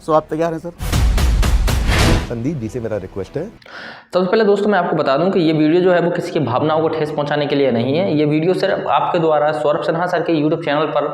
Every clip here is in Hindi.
सो आप तैयार हैं सर? संदीप जी से मेरा रिक्वेस्ट है। सबसे पहले दोस्तों मैं आपको बता दूं कि ये वीडियो जो है वो किसी की भावनाओं को ठेस पहुंचाने के लिए नहीं है। ये वीडियो सिर्फ आपके द्वारा सौरभ सिन्हा सर के यूट्यूब चैनल पर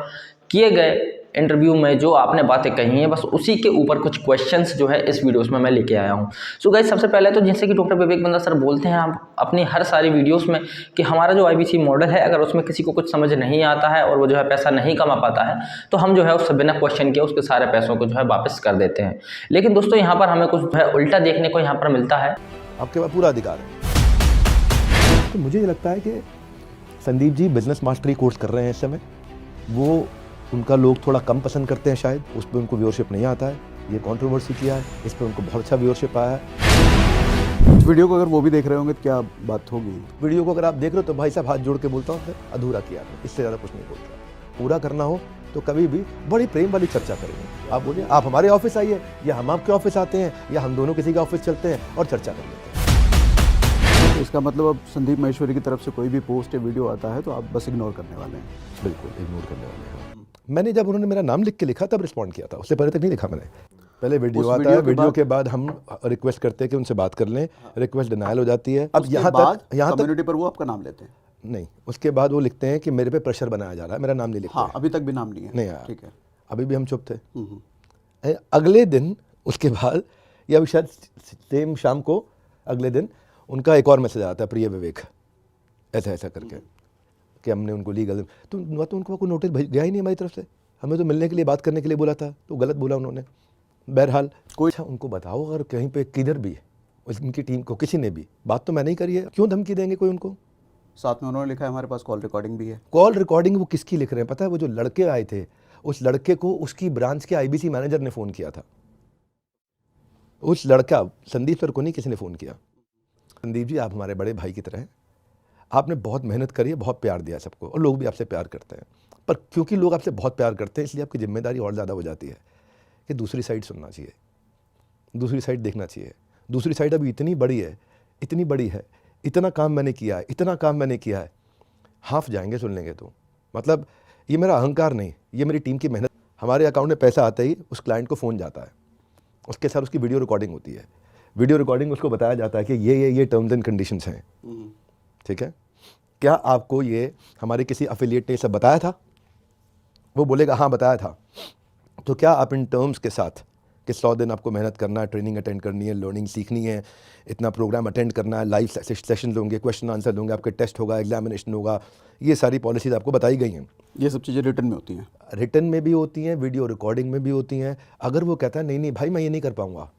किए गए इंटरव्यू में जो आपने बातें कही हैं, बस उसी के ऊपर कुछ क्वेश्चंस जो है इस वीडियोस में मैं लेके आया हूं। सो गाइस, सबसे पहले तो जैसे कि डॉक्टर विवेक बिंद्रा सर बोलते हैं आप अपनी हर सारी वीडियोस में कि हमारा जो IBC मॉडल है, अगर उसमें किसी को कुछ समझ नहीं आता है और वो जो है पैसा नहीं कमा पाता है, तो हम जो है उससे बिना क्वेश्चन किए उसके सारे पैसों को जो है वापस कर देते हैं। लेकिन दोस्तों यहाँ पर हमें कुछ जो है उल्टा देखने को यहाँ पर मिलता है। आपके पास पूरा अधिकार है। तो मुझे ये लगता है कि Sandeep ji business mastery course कर रहे हैं इस समय। वो उनका लोग थोड़ा कम पसंद करते हैं, शायद उस पर उनको व्यूअरशिप नहीं आता है। ये कंट्रोवर्सी किया है, इस पर उनको बहुत अच्छा व्यूअरशिप आया है। वीडियो को अगर वो भी देख रहे होंगे तो क्या बात होगी? वीडियो को अगर आप देख रहे हो तो भाई साहब हाथ जोड़ के बोलता हूँ, अधूरा किया है, इससे ज़्यादा कुछ नहीं बोलता। पूरा करना हो तो कभी भी बड़ी प्रेम वाली चर्चा करेंगे। आप बोलिए आप हमारे ऑफिस आइए, या हम आपके ऑफिस आते हैं, या हम दोनों किसी के ऑफिस चलते हैं और चर्चा कर लेते हैं। तो इसका मतलब अब संदीप माहेश्वरी की तरफ से कोई भी पोस्ट या वीडियो आता है तो आप बस इग्नोर करने वाले हैं? बिल्कुल इग्नोर करने वाले हैं। मैंने जब उन्होंने मेरा नाम लिख के लिखा तब रिस्पॉन्ड किया था, उससे पहले तक नहीं लिखा मैंने। पहले वीडियो आता है, वीडियो के बाद हम रिक्वेस्ट करते हैं कि उनसे बात कर लें, रिक्वेस्ट डिनायल हो जाती है। अब यहाँ तक कम्युनिटी पर वो आपका नाम लेते हैं? नहीं, उसके बाद वो लिखते हैं कि मेरे पे प्रेशर बनाया जा रहा है, मेरा नाम नहीं लिखते। हाँ, अभी तक भी नाम नहीं है? नहीं आया। ठीक है, अभी भी हम चुप थे। अगले दिन उसके बाद या शायद सेम शाम को अगले दिन उनका एक और मैसेज आता है, प्रिय विवेक ऐसा ऐसा करके कि हमने उनको लीगल तो उनको कोई नोटिस गया ही नहीं हमारी तरफ से। हमें तो मिलने के लिए बात करने के लिए बोला था, तो गलत बोला उन्होंने। बहरहाल कोई अच्छा उनको बताओ, अगर कहीं पे किधर भी उनकी टीम को किसी ने भी बात तो मैंने ही करी है, क्यों धमकी देंगे कोई उनको? साथ में उन्होंने लिखा है हमारे पास कॉल रिकॉर्डिंग भी है। कॉल रिकॉर्डिंग वो किसकी लिख रहे हैं पता है? वो जो लड़के आए थे, उस लड़के को उसकी ब्रांच के IBC मैनेजर ने फ़ोन किया था। उस लड़का संदीप सर को नहीं, किसी ने फ़ोन किया। संदीप जी आप हमारे बड़े भाई की तरह हैं, आपने बहुत मेहनत करी है, बहुत प्यार दिया सबको, और लोग भी आपसे प्यार करते हैं। पर क्योंकि लोग आपसे बहुत प्यार करते हैं, इसलिए आपकी जिम्मेदारी और ज़्यादा हो जाती है कि दूसरी साइड सुनना चाहिए, दूसरी साइड देखना चाहिए। दूसरी साइड अभी इतनी बड़ी है, इतनी बड़ी है, इतना काम मैंने किया है, इतना काम मैंने किया है, हाफ जाएंगे सुन लेंगे तो। मतलब ये मेरा अहंकार नहीं, ये मेरी टीम की मेहनत। हमारे अकाउंट में पैसा आते ही उस क्लाइंट को फ़ोन जाता है, उसके साथ उसकी वीडियो रिकॉर्डिंग होती है। वीडियो रिकॉर्डिंग उसको बताया जाता है कि ये टर्म्स एंड कंडीशंस हैं, ठीक है? क्या आपको ये हमारे किसी अफिलिएट ने सब बताया था? वो बोलेगा हाँ बताया था। तो क्या आप इन टर्म्स के साथ कि 100 दिन आपको मेहनत करना है, ट्रेनिंग अटेंड करनी है, लर्निंग सीखनी है, इतना प्रोग्राम अटेंड करना है, लाइव सेशंस होंगे, क्वेश्चन आंसर होंगे, आपके टेस्ट होगा, एग्जामिनेशन होगा, ये सारी पॉलिसीज आपको बताई गई हैं। ये सब चीज़ें रिटर्न में होती हैं? रिटर्न में भी होती हैं, वीडियो रिकॉर्डिंग में भी होती हैं। अगर वो कहता है नहीं भाई मैं ये नहीं कर पाऊँगा,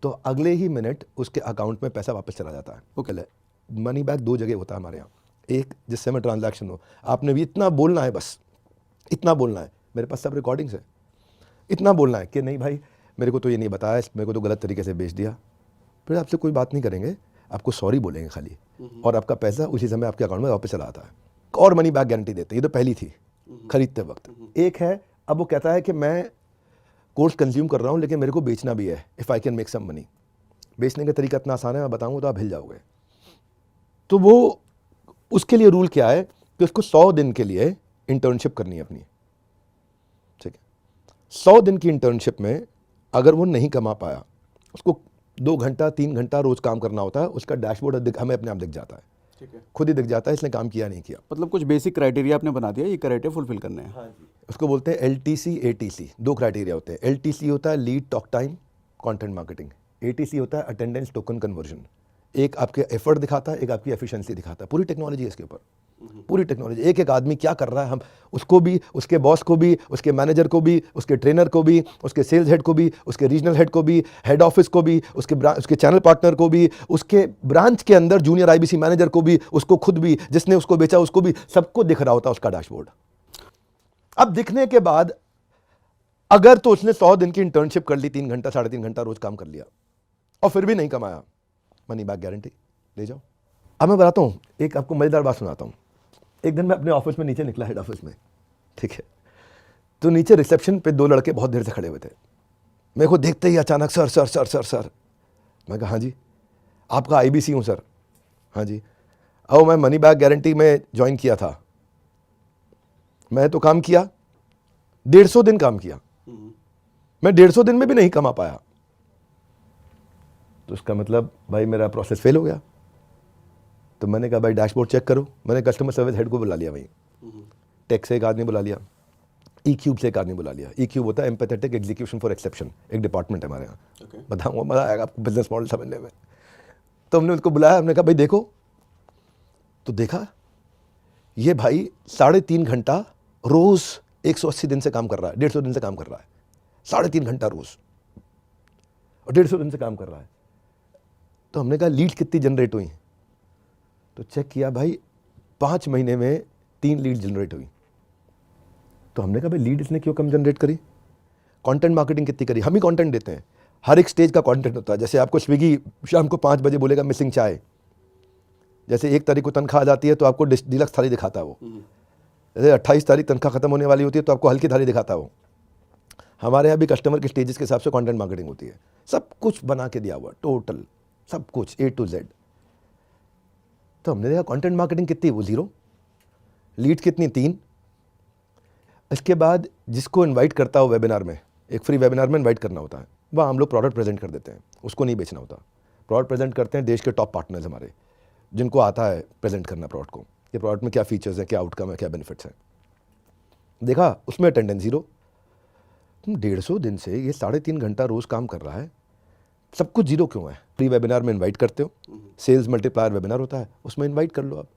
तो अगले ही मिनट उसके अकाउंट में पैसा वापस चला जाता है। ओके, मनी बैक 2 जगह होता है हमारे यहाँ। एक जिससे में ट्रांजैक्शन हो, आपने भी इतना बोलना है, बस इतना बोलना है, मेरे पास सब रिकॉर्डिंग्स है, इतना बोलना है कि नहीं भाई मेरे को तो ये नहीं बताया, मेरे को तो गलत तरीके से बेच दिया। फिर आपसे कोई बात नहीं करेंगे, आपको सॉरी बोलेंगे खाली, और आपका पैसा उसी समय आपके अकाउंट में वापस चला आता है। और मनी बैक गारंटी देते हैं। ये तो पहली थी खरीदते वक्त। एक है अब वो कहता है कि मैं कोर्स कंज्यूम कर रहा हूँ लेकिन मेरे को बेचना भी है, if I can make some money. बेचने का तरीका इतना आसान है, मैं बताऊँगा तो आप हिल जाओगे। तो वो उसके लिए रूल क्या है कि उसको 100 दिन के लिए इंटर्नशिप करनी है अपनी, ठीक है? 100 दिन की इंटर्नशिप में अगर वो नहीं कमा पाया, उसको 2 घंटा 3 घंटा रोज काम करना होता है। उसका डैशबोर्ड हमें अपने आप दिख जाता है, ठीक है? खुद ही दिख जाता है इसने काम किया नहीं किया। मतलब कुछ बेसिक क्राइटेरिया आपने बना दिया, ये क्राइटेरिया फुलफिल करने हैं। हाँ जी। उसको बोलते हैं LTC ATC। 2 क्राइटेरिया होते हैं। LTC होता है lead talk time content marketing, ATC होता है अटेंडेंस टोकन कन्वर्जन। एक आपके एफर्ट दिखाता है, एक आपकी एफिशिएंसी दिखाता है। पूरी टेक्नोलॉजी है इसके ऊपर, पूरी टेक्नोलॉजी। एक एक आदमी क्या कर रहा है, हम उसको भी, उसके बॉस को भी, उसके मैनेजर को भी, उसके ट्रेनर को भी, उसके सेल्स हेड को भी, उसके रीजनल हेड को भी, हेड ऑफिस को भी, उसके चैनल पार्टनर को भी, उसके ब्रांच के अंदर जूनियर IBC मैनेजर को भी, उसको खुद भी, जिसने उसको बेचा उसको भी, सबको दिख रहा होता है उसका डैशबोर्ड। अब दिखने के बाद अगर तो उसने 100 दिन की इंटर्नशिप कर ली, 3 घंटा 3.5 घंटा रोज काम कर लिया, और फिर भी नहीं कमाया, मनी बैक गारंटी ले जाओ। अब मैं बताता हूँ, एक आपको मजेदार बात सुनाता हूँ। एक दिन मैं अपने ऑफिस में नीचे निकला, हेड ऑफिस में, ठीक है? तो नीचे रिसेप्शन पे 2 लड़के बहुत देर से खड़े हुए थे। मेरे को देखते ही अचानक sir sir sir sir sir, मैं कहा हाँ जी, आपका IBC हूँ सर। हाँ जी। अब मैं मनी बैक गारंटी में ज्वाइन किया था, मैं तो काम किया 150 दिन काम किया, मैं 150 दिन में भी नहीं कमा पाया, तो उसका मतलब भाई मेरा प्रोसेस फेल हो गया। तो मैंने कहा भाई डैशबोर्ड चेक करो। मैंने कस्टमर सर्विस हेड को बुला लिया, वहीं टेक से एक आदमी बुला लिया, ई क्यूब से एक आदमी बुला लिया। ई क्यूब होता है एम्पैथेटिक एग्जीक्यूशन फॉर एक्सेप्शन, एक डिपार्टमेंट है हमारे यहाँ। बताऊँगा, मज़ा आएगा आपको बिजनेस मॉडल समझने में। तो हमने उनको बुलाया, हमने कहा भाई देखो, तो देखा ये भाई 3.5 घंटा रोज़ 180 दिन से काम कर रहा है, 150 दिन से काम कर रहा है, 3.5 घंटा रोज़ और 150 दिन से काम कर रहा है। तो हमने कहा लीड कितनी जनरेट हुई? तो चेक किया भाई 5 महीने में 3 लीड जनरेट हुई। तो हमने कहा भाई लीड इसने क्यों कम जनरेट करी? कंटेंट मार्केटिंग कितनी करी? हम ही कंटेंट देते हैं, हर एक स्टेज का कंटेंट होता है। जैसे आपको स्विगी शाम को 5 बजे बोलेगा मिसिंग चाय, जैसे 1 तारीख को तनख्वाह आ जाती है तो आपको डिलक्स थाली दिखाता है वो। जैसे 28 तारीख तनख्वाह खत्म होने वाली होती है तो आपको हल्की थाली दिखाता है वो। हमारे यहाँ भी कस्टमर के स्टेजेस के हिसाब से कंटेंट मार्केटिंग होती है, सब कुछ बना के दिया हुआ, टोटल सब कुछ A to Z। तो हमने देखा कंटेंट मार्केटिंग कितनी, वो 0, लीड कितनी 3। इसके बाद जिसको इनवाइट करता हो वेबिनार में, एक फ्री वेबिनार में इनवाइट करना होता है, वहाँ हम लोग प्रोडक्ट प्रेजेंट कर देते हैं, उसको नहीं बेचना होता। प्रोडक्ट प्रेजेंट करते हैं देश के टॉप पार्टनर्स हमारे, जिनको आता है प्रेजेंट करना प्रोडक्ट को, ये प्रोडक्ट में क्या फीचर्स हैं, क्या आउटकम है, क्या बेनिफिट्स हैं। देखा उसमें अटेंडेंस 0। तुम 150 दिन से ये 3.5 घंटा रोज़ काम कर रहा है, सब कुछ 0 क्यों है? फ्री वेबिनार में इनवाइट करते हो, सेल्स मल्टीप्लायर वेबिनार होता है, उसमें इनवाइट कर लो आप।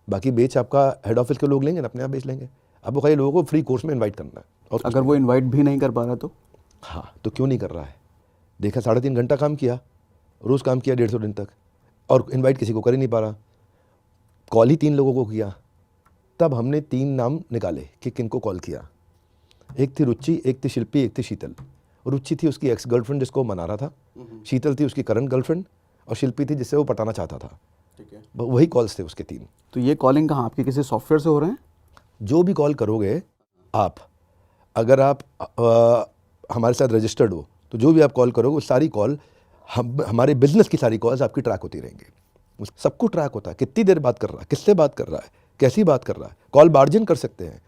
बाकी बेच आपका हेड ऑफिस के लोग लेंगे ना, अपने आप बेच लेंगे। आपको खाली लोगों को फ्री कोर्स में इनवाइट करना है। और अगर वो इनवाइट भी नहीं कर पा रहा तो? हाँ, तो क्यों नहीं कर रहा है? देखा 3.5 घंटा काम किया, रोज़ काम किया 150 दिन तक, और इनवाइट किसी को कर ही नहीं पा रहा। कॉल ही 3 लोगों को किया। तब हमने 3 नाम निकाले कि किनको कॉल किया। एक थी रुचि, एक थी शिल्पी, एक थी शीतल। रुचि थी उसकी एक्स गर्लफ्रेंड जिसको वो मना रहा था, शीतल थी उसकी करंट गर्लफ्रेंड, और शिल्पी थी जिससे वो पटाना चाहता था। ठीक है, वही कॉल्स थे उसके 3। तो ये कॉलिंग कहाँ, आपके किसी सॉफ्टवेयर से हो रहे हैं? जो भी कॉल करोगे आप, अगर आप हमारे साथ रजिस्टर्ड हो, तो जो भी आप कॉल करोगे वो सारी कॉल हमारे बिजनेस की सारी कॉल्स आपकी ट्रैक होती रहेंगी। सबको ट्रैक होता है, कितनी देर बात कर रहा है, किससे बात कर रहा है, कैसी बात कर रहा है। कॉल मार्जिन कर सकते हैं।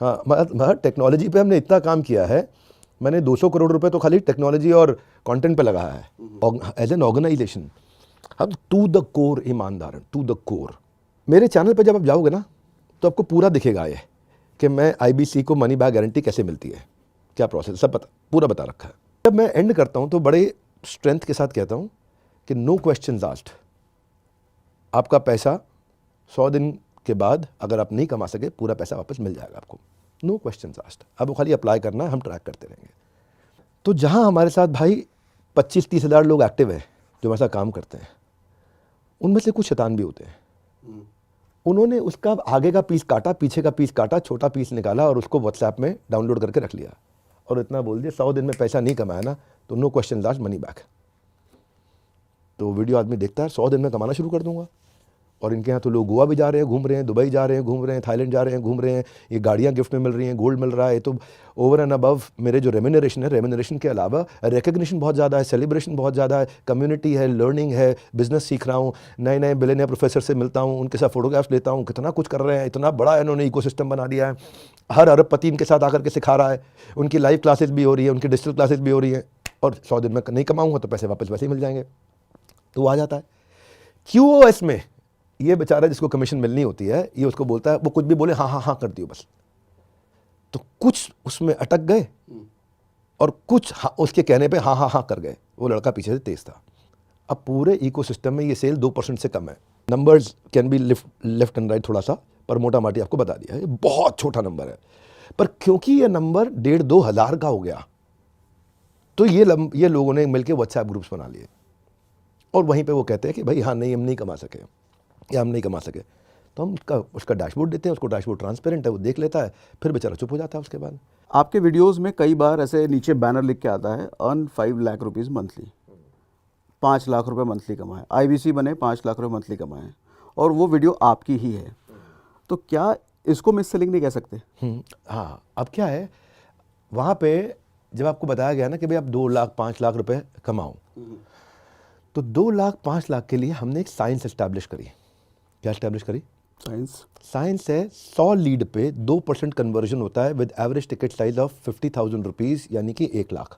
हाँ, मतलब टेक्नोलॉजी पे हमने इतना काम किया है, मैंने 200 करोड़ रुपए तो खाली टेक्नोलॉजी और कंटेंट पे लगाया है एज एन ऑर्गेनाइजेशन। हम टू द कोर ईमानदार, टू द कोर। मेरे चैनल पे जब आप जाओगे ना तो आपको पूरा दिखेगा ये कि मैं IBC को मनी बैक गारंटी कैसे मिलती है, क्या प्रोसेस, सब पूरा बता रखा है। जब मैं एंड करता हूँ तो बड़े स्ट्रेंथ के साथ कहता हूँ कि नो क्वेश्चंस आस्क्ड। आपका पैसा 100 दिन के बाद अगर आप नहीं कमा सके, पूरा पैसा वापस मिल जाएगा आपको। No questions asked. अब वो खाली अप्लाई करना है, हम ट्रैक करते रहेंगे। तो जहाँ हमारे साथ भाई 25-30 हज़ार लोग एक्टिव हैं जो हमारे साथ काम करते हैं, उनमें से कुछ शैतान भी होते हैं। उन्होंने उसका आगे का पीस काटा, पीछे का पीस काटा, छोटा पीस निकाला और उसको व्हाट्सएप में डाउनलोड करके रख लिया और इतना बोल दिया 100 दिन में पैसा नहीं कमाया ना तो no question asked, money back. तो वीडियो आदमी देखता है, 100 दिन में कमाना शुरू कर दूंगा। और इनके यहाँ तो लोग गोवा भी जा रहे हैं, घूम रहे हैं, दुबई जा रहे हैं, घूम रहे हैं, थाईलैंड जा रहे हैं, घूम रहे हैं, ये गाड़ियाँ गिफ्ट में मिल रही हैं, गोल्ड मिल रहा है। तो ओवर एंड अबव मेरे जो रेम्यूनरेशन है, रेम्यूनरेशन के अलावा रिकग्निशन बहुत ज़्यादा है, सेलिब्रेशन बहुत ज़्यादा है, कम्युनिटी है, लर्निंग है, बिजनेस सीख रहा हूँ, नए नए बिलियनियर प्रोफेसर से मिलता हूँ, उनके साथ फोटोग्राफ्स लेता हूँ, कितना कुछ कर रहे हैं, इतना बड़ा इन्होंने इकोसिस्टम बना दिया है। हर अरबपति इनके साथ आकर के सिखा रहा है, उनकी लाइव क्लासेस भी हो रही है, उनकी डिजिटल क्लासेस भी हो रही हैं। और 100 दिन में नहीं कमाऊँगा तो पैसे वापस वैसे ही मिल जाएंगे। तो वो आ जाता है। QoS में ये बेचारा जिसको कमीशन मिलनी होती है, ये उसको बोलता है, वो कुछ भी बोले हाँ हाँ हाँ कर दियो बस। तो कुछ उसमें अटक गए और कुछ उसके कहने पे हाँ हाँ हाँ कर गए। वो लड़का पीछे से तेज था। अब पूरे इकोसिस्टम में ये सेल 2% से कम है। Numbers can be left and right थोड़ा सा, पर मोटा माटी आपको बता दिया है, ये बहुत छोटा नंबर है। पर क्योंकि ये नंबर 1,500-2 हज़ार का हो गया, तो ये लोगों ने मिलकर व्हाट्सएप ग्रुप्स बना लिए और वहीं पे वो कहते हैं कि भाई हाँ नहीं, हम नहीं कमा सके या हम नहीं कमा सके। तो हम उसका डैशबोर्ड देते हैं, उसको डैशबोर्ड ट्रांसपेरेंट है, वो देख लेता है, फिर बेचारा चुप हो जाता है उसके बाद। आपके वीडियोस में कई बार ऐसे नीचे बैनर लिख के आता है, earn 5 lakh rupees monthly, 5 lakh रुपए मंथली कमाए, IBC बने 5 लाख रुपए मंथली कमाए, और वो वीडियो आपकी ही है। तो क्या इसको मिस सेलिंग नहीं कह सकते? हाँ, अब क्या है, वहाँ पे जब आपको बताया गया ना कि भाई आप 2 लाख 5 लाख रुपए कमाओ, तो 2 लाख 5 लाख के लिए हमने एक साइंस एस्टैब्लिश करी। क्या एस्टैब्लिश करी? साइंस है 100 लीड पे 2% कन्वर्जन होता है with average ticket size of 50,000 rupees, यानी कि 1 लाख,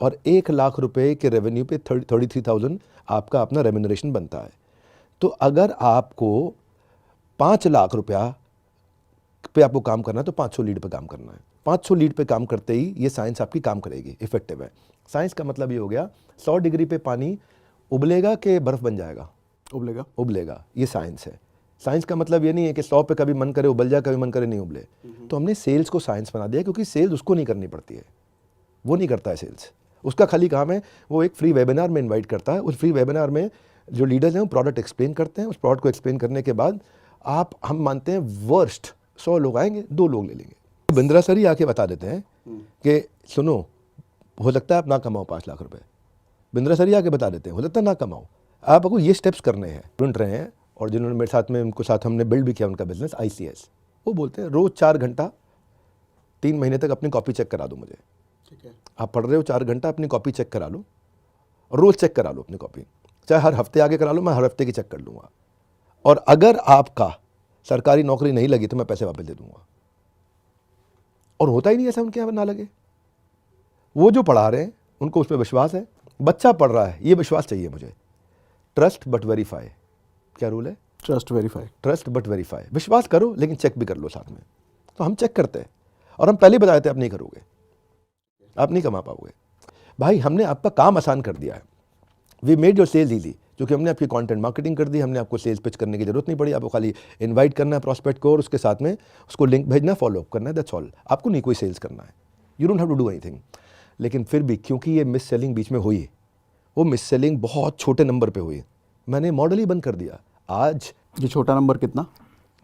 और 1 लाख रुपए के रेवेन्यू पे 33,000 आपका अपना रेम्यूनरेशन बनता है। तो अगर आपको 5 लाख रुपया पे आपको काम करना है तो 500 लीड पे काम करना है। 500 लीड पे काम करते ही ये साइंस आपकी काम करेगी, इफेक्टिव है। साइंस का मतलब ये हो गया 100 डिग्री पे पानी उबलेगा कि बर्फ़ बन जाएगा? उबलेगा, ये साइंस है। साइंस का मतलब ये नहीं है कि 100 पे कभी मन करे उबल जाए, कभी मन करे नहीं उबले। तो हमने सेल्स को साइंस बना दिया, क्योंकि सेल्स उसको नहीं करनी पड़ती है, वो नहीं करता है सेल्स। उसका खाली काम है वो एक फ्री वेबिनार में इनवाइट करता है। उस फ्री वेबिनार में जो लीडर्स हैं वो प्रोडक्ट एक्सप्लेन करते हैं। उस प्रोडक्ट को एक्सप्लेन करने के बाद हम मानते हैं वर्स्ट 100 लोग आएंगे, 2 लोग ले लेंगे। बिंद्रा सर ही आके बता देते हैं कि सुनो, हो सकता है आप ना कमाओ 5 लाख रुपए। बिंद्रा सर ही आके बता देते हैं हो सकता है ना कमाओ, आपको ये स्टेप्स करने हैं। ढूंढ रहे हैं, और जिन्होंने मेरे साथ में, उनको साथ हमने बिल्ड भी किया उनका बिजनेस, ICS, वो बोलते हैं रोज़ 4 घंटा 3 महीने तक अपनी कॉपी चेक करा दो मुझे। ठीक है, आप पढ़ रहे हो 4 घंटा, अपनी कॉपी चेक करा लो, रोज़ चेक करा लो अपनी कॉपी, चाहे हर हफ्ते आगे करा लो, मैं हर हफ्ते की चेक कर लूँगा। और अगर आपका सरकारी नौकरी नहीं लगी तो मैं पैसे वापस दे दूँगा। और होता ही नहीं ऐसा उनके यहाँ ना लगे। वो जो पढ़ा रहे हैं उनको उस पर विश्वास है, बच्चा पढ़ रहा है, ये विश्वास चाहिए मुझे। ट्रस्ट बट वेरीफाई, क्या रूल है? Trust but verify. विश्वास करो लेकिन चेक भी कर लो साथ में। तो हम चेक करते हैं, और हम पहले ही बता देते हैं आप नहीं करोगे, आप नहीं कमा पाओगे। भाई हमने आपका काम आसान कर दिया है। We made your sales easy, क्योंकि हमने आपकी कंटेंट मार्केटिंग कर दी। हमने आपको सेल्स पिच करने की जरूरत नहीं पड़ी। आपको खाली इनवाइट करना है प्रॉस्पेक्ट को, और उसके साथ में उसको लिंक भेजना, फॉलो अप करना है, दैट्स ऑल। आपको नहीं कोई सेल्स करना है, you don't have to do anything. लेकिन फिर भी क्योंकि ये मिस सेलिंग बीच में हुई, वो मिस सेलिंग बहुत छोटे नंबर पे हुई, मैंने मॉडल ही बंद कर दिया। आज ये छोटा नंबर कितना?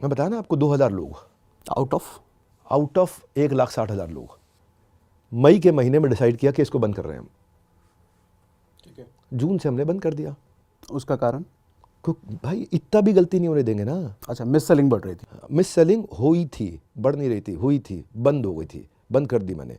मैं बताया ना आपको, 2000 लोग आउट ऑफ 1,60,000 लोग मई के महीने में डिसाइड किया कि इसको बंद कर रहे हैं हम। ठीक है, जून से हमने बंद कर दिया। उसका कारण? भाई इतना भी गलती नहीं होने देंगे ना। अच्छा, मिस सेलिंग बढ़ रही थी। मिस सेलिंग हुई थी, बढ़ नहीं रही थी, हुई थी, बंद हो गई थी, बंद कर दी मैंने।